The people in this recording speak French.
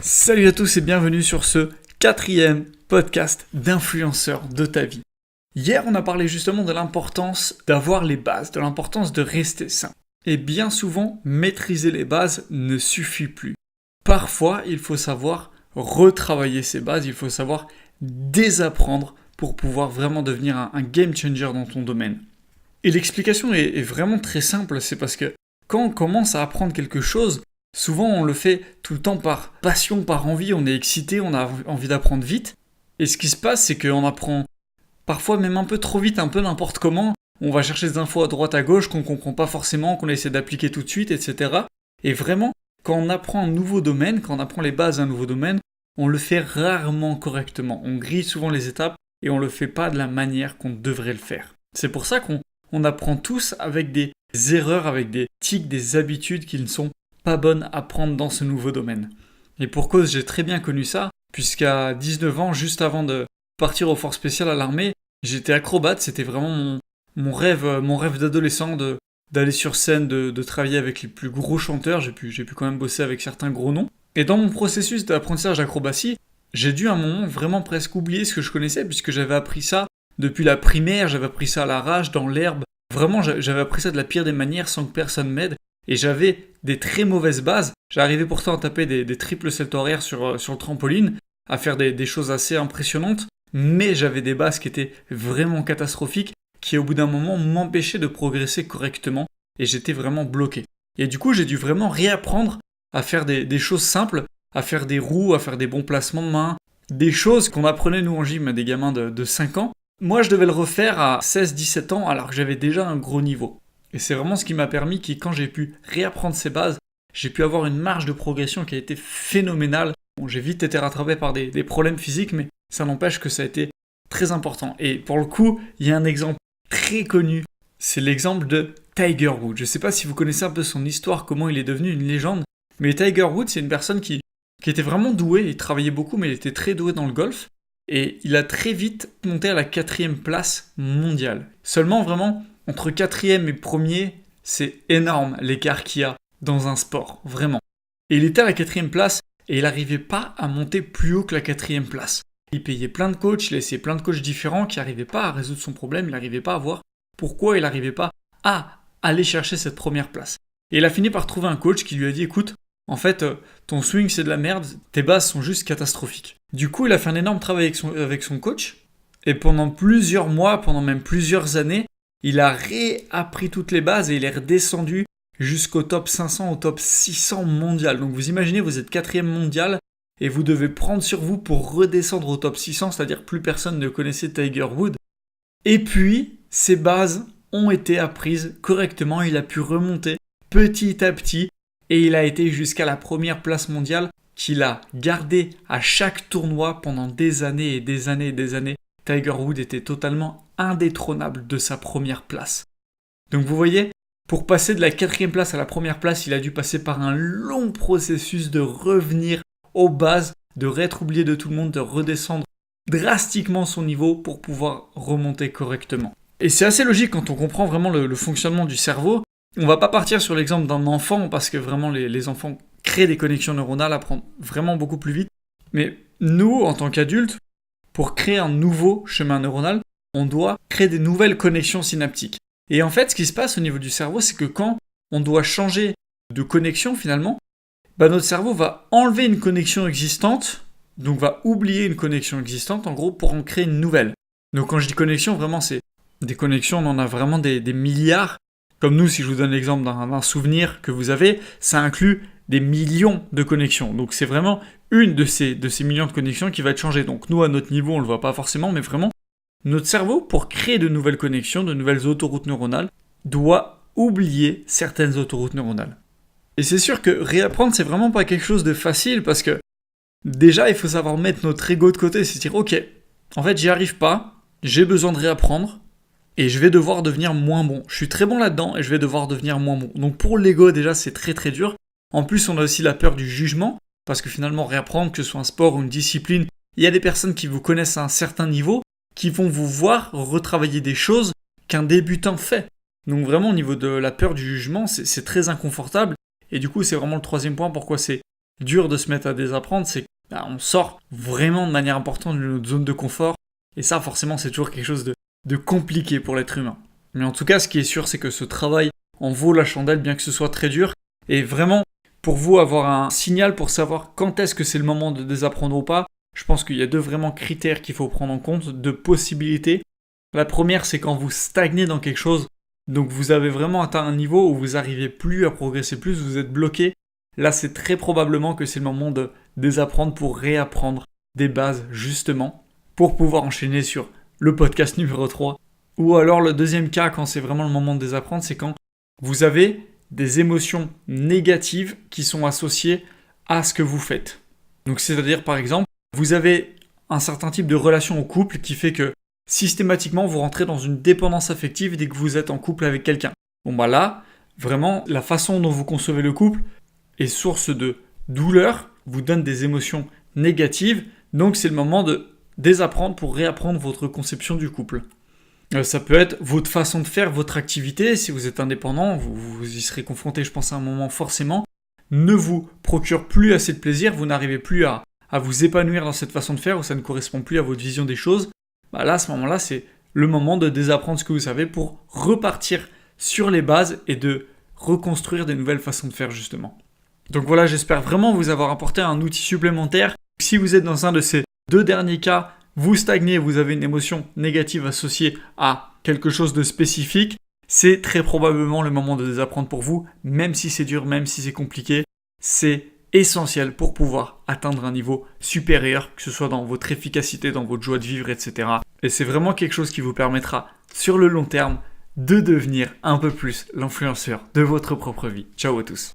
Salut à tous et bienvenue sur ce 4e podcast d'influenceurs de ta vie. Hier, on a parlé justement de l'importance d'avoir les bases, de l'importance de rester sain. Et bien souvent, maîtriser les bases ne suffit plus. Parfois, il faut savoir retravailler ces bases, il faut savoir désapprendre pour pouvoir vraiment devenir un game changer dans ton domaine. Et l'explication est vraiment très simple, c'est parce que quand on commence à apprendre quelque chose, souvent on le fait tout le temps par passion, par envie, on est excité, on a envie d'apprendre vite. Et ce qui se passe, c'est qu'on apprend parfois même un peu trop vite, un peu n'importe comment. On va chercher des infos à droite à gauche qu'on ne comprend pas forcément, qu'on essaie d'appliquer tout de suite, etc. Et vraiment, quand on apprend un nouveau domaine, quand on apprend les bases d'un nouveau domaine, on le fait rarement correctement. On grille souvent les étapes et on ne le fait pas de la manière qu'on devrait le faire. C'est pour ça qu'on apprend tous avec des erreurs, avec des tics, des habitudes qui ne sont pas bonnes à prendre dans ce nouveau domaine. Et pour cause, j'ai très bien connu ça, puisqu'à 19 ans, juste avant de partir au forces spéciales à l'armée, j'étais acrobate, c'était vraiment mon rêve d'adolescent d'aller sur scène, de travailler avec les plus gros chanteurs, j'ai pu quand même bosser avec certains gros noms. Et dans mon processus d'apprentissage d'acrobatie, j'ai dû à un moment vraiment presque oublier ce que je connaissais, puisque j'avais appris ça depuis la primaire, j'avais appris ça à l'arrache, dans l'herbe. Vraiment, j'avais appris ça de la pire des manières sans que personne m'aide. Et j'avais des très mauvaises bases. J'arrivais pourtant à taper des triples saltos arrière sur le trampoline, à faire des choses assez impressionnantes, mais j'avais des bases qui étaient vraiment catastrophiques, qui au bout d'un moment m'empêchaient de progresser correctement, et j'étais vraiment bloqué. Et du coup, j'ai dû vraiment réapprendre à faire des choses simples, à faire des roues, à faire des bons placements de main, des choses qu'on apprenait nous en gym à des gamins de 5 ans. Moi, je devais le refaire à 16-17 ans alors que j'avais déjà un gros niveau. Et c'est vraiment ce qui m'a permis que quand j'ai pu réapprendre ces bases, j'ai pu avoir une marge de progression qui a été phénoménale. Bon, j'ai vite été rattrapé par des problèmes physiques, mais ça n'empêche que ça a été très important. Et pour le coup, il y a un exemple très connu, c'est l'exemple de Tiger Woods. Je ne sais pas si vous connaissez un peu son histoire, comment il est devenu une légende, mais Tiger Woods, c'est une personne qui était vraiment douée, il travaillait beaucoup, mais il était très doué dans le golf. Et il a très vite monté à la 4e place mondiale. Seulement, vraiment, entre 4e et 1er, c'est énorme l'écart qu'il y a dans un sport, vraiment. Et il était à la 4e place et il n'arrivait pas à monter plus haut que la 4e place. Il payait plein de coachs, il a essayé plein de coachs différents qui n'arrivaient pas à résoudre son problème, il n'arrivait pas à voir pourquoi il n'arrivait pas à aller chercher cette première place. Et il a fini par trouver un coach qui lui a dit « Écoute, en fait, ton swing c'est de la merde, tes bases sont juste catastrophiques. » Du coup, il a fait un énorme travail avec son coach et pendant plusieurs mois, pendant même plusieurs années, il a réappris toutes les bases et il est redescendu jusqu'au top 500, au top 600 mondial. Donc vous imaginez, vous êtes 4e mondial et vous devez prendre sur vous pour redescendre au top 600, c'est-à-dire plus personne ne connaissait Tiger Woods. Et puis, ces bases ont été apprises correctement, il a pu remonter petit à petit et il a été jusqu'à la 1re place mondiale qu'il a gardé à chaque tournoi pendant des années et des années et des années. Tiger Woods était totalement indétrônable de sa 1re place. Donc vous voyez, pour passer de la 4e place à la 1re place, il a dû passer par un long processus de revenir aux bases, de réêtre oublié de tout le monde, de redescendre drastiquement son niveau pour pouvoir remonter correctement. Et c'est assez logique quand on comprend vraiment le fonctionnement du cerveau. On va pas partir sur l'exemple d'un enfant parce que vraiment les enfants créent des connexions neuronales, apprennent vraiment beaucoup plus vite. Mais nous, en tant qu'adultes, pour créer un nouveau chemin neuronal, on doit créer des nouvelles connexions synaptiques. Et en fait, ce qui se passe au niveau du cerveau, c'est que quand on doit changer de connexion finalement, notre cerveau va enlever une connexion existante, donc va oublier une connexion existante, en gros, pour en créer une nouvelle. Donc quand je dis connexion, vraiment, c'est des connexions, on en a vraiment des milliards. Comme nous, si je vous donne l'exemple d'un souvenir que vous avez, ça inclut des millions de connexions. Donc c'est vraiment une de ces millions de connexions qui va être changée. Donc nous, à notre niveau, on ne le voit pas forcément, mais vraiment, notre cerveau, pour créer de nouvelles connexions, de nouvelles autoroutes neuronales, doit oublier certaines autoroutes neuronales. Et c'est sûr que réapprendre, c'est vraiment pas quelque chose de facile, parce que déjà, il faut savoir mettre notre ego de côté, c'est dire, ok, en fait, j'y arrive pas, j'ai besoin de réapprendre, et je vais devoir devenir moins bon. Je suis très bon là-dedans, et je vais devoir devenir moins bon. Donc pour l'ego, déjà, c'est très très dur. En plus, on a aussi la peur du jugement, parce que finalement, réapprendre, que ce soit un sport ou une discipline, il y a des personnes qui vous connaissent à un certain niveau, qui vont vous voir retravailler des choses qu'un débutant fait. Donc vraiment, au niveau de la peur du jugement, c'est très inconfortable. Et du coup, c'est vraiment le 3e point, pourquoi c'est dur de se mettre à désapprendre, c'est qu'on sort vraiment de manière importante de notre zone de confort. Et ça, forcément, c'est toujours quelque chose de compliqué pour l'être humain. Mais en tout cas, ce qui est sûr, c'est que ce travail en vaut la chandelle, bien que ce soit très dur. Et vraiment, pour vous, avoir un signal pour savoir quand est-ce que c'est le moment de désapprendre ou pas, je pense qu'il y a deux vraiment critères qu'il faut prendre en compte, deux possibilités. La première, c'est quand vous stagnez dans quelque chose, donc vous avez vraiment atteint un niveau où vous n'arrivez plus à progresser plus, vous êtes bloqué. Là, c'est très probablement que c'est le moment de désapprendre pour réapprendre des bases, justement, pour pouvoir enchaîner sur le podcast numéro 3. Ou alors le deuxième cas, quand c'est vraiment le moment de désapprendre, c'est quand vous avez des émotions négatives qui sont associées à ce que vous faites. Donc c'est-à-dire par exemple, vous avez un certain type de relation au couple qui fait que systématiquement vous rentrez dans une dépendance affective dès que vous êtes en couple avec quelqu'un. Bon bah là, vraiment, la façon dont vous concevez le couple est source de douleur, vous donne des émotions négatives, donc c'est le moment de désapprendre pour réapprendre votre conception du couple. Ça peut être votre façon de faire, votre activité, si vous êtes indépendant, vous y serez confronté je pense à un moment forcément, ne vous procure plus assez de plaisir, vous n'arrivez plus à vous épanouir dans cette façon de faire ou ça ne correspond plus à votre vision des choses, bah là, à ce moment-là, c'est le moment de désapprendre ce que vous savez pour repartir sur les bases et de reconstruire des nouvelles façons de faire justement. Donc voilà, j'espère vraiment vous avoir apporté un outil supplémentaire. Si vous êtes dans un de ces deux derniers cas, vous stagnez, vous avez une émotion négative associée à quelque chose de spécifique, c'est très probablement le moment de désapprendre pour vous, même si c'est dur, même si c'est compliqué, c'est essentiel pour pouvoir atteindre un niveau supérieur, que ce soit dans votre efficacité, dans votre joie de vivre, etc. Et c'est vraiment quelque chose qui vous permettra, sur le long terme, de devenir un peu plus l'influenceur de votre propre vie. Ciao à tous.